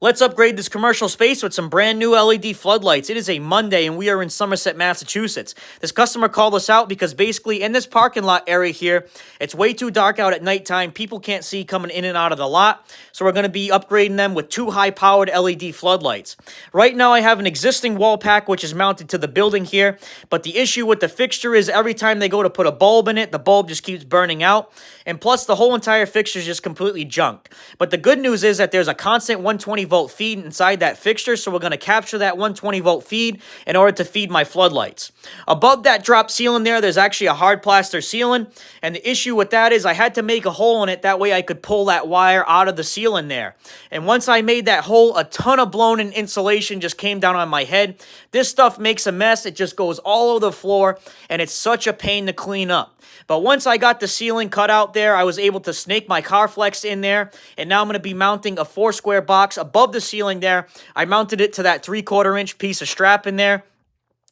Let's upgrade this commercial space with some brand new LED floodlights. It is a Monday and we are in Somerset, Massachusetts. This customer called us out because basically in this parking lot area here, it's way too dark out at nighttime. People can't see coming in and out of the lot. So we're going to be upgrading them with two high-powered LED floodlights. Right now I have an existing wall pack which is mounted to the building here. But the issue with the fixture is every time they go to put a bulb in it, the bulb just keeps burning out. And plus the whole entire fixture is just completely junk. But the good news is that there's a constant 120 volt feed inside that fixture, so we're going to capture that 120 volt feed in order to feed my floodlights. Above that drop ceiling there's actually a hard plaster ceiling, and the issue with that is I had to make a hole in it, that way I could pull that wire out of the ceiling there. And once I made that hole, a ton of blown-in insulation just came down on my head. This stuff makes a mess, it just goes all over the floor, and it's such a pain to clean up. But once I got the ceiling cut out there, I was able to snake my Carflex in there, and now I'm going to be mounting a 4-square box above the ceiling there. I mounted it to that 3/4 inch piece of strap in there.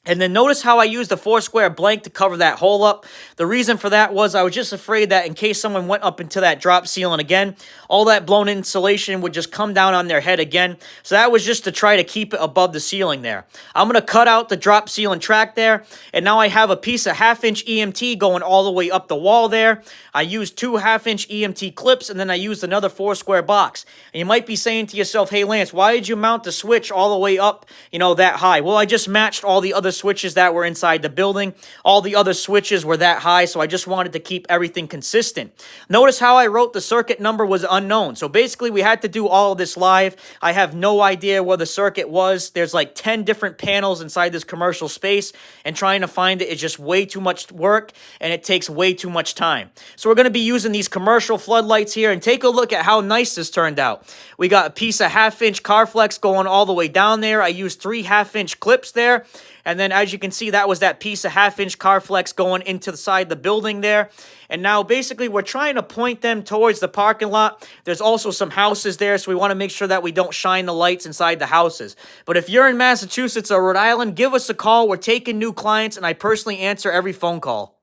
And then notice how I used the 4-square blank to cover that hole up. The reason for that was I was just afraid that in case someone went up into that drop ceiling again, all that blown insulation would just come down on their head again. So that was just to try to keep it above the ceiling there. I'm going to cut out the drop ceiling track there. And now I have a piece of 1/2-inch EMT going all the way up the wall there. I used two 1/2-inch EMT clips, and then I used another 4-square box. And you might be saying to yourself, hey Lance, why did you mount the switch all the way up, that high? Well, I just matched all the other switches that were inside the building. All the other switches were that high, so I just wanted to keep everything consistent. Notice how I wrote the circuit number was unknown. So basically, we had to do all of this live. I have no idea where the circuit was. There's like 10 different panels inside this commercial space, and trying to find it is just way too much work, and it takes way too much time. So we're going to be using these commercial floodlights here, and take a look at how nice this turned out. We got a piece of 1/2-inch Carflex going all the way down there. I used 3 1/2-inch clips there. And then as you can see, that was that piece of 1/2-inch Carflex going into the side of the building there. And now basically we're trying to point them towards the parking lot. There's also some houses there, so we want to make sure that we don't shine the lights inside the houses. But if you're in Massachusetts or Rhode Island, give us a call. We're taking new clients, and I personally answer every phone call.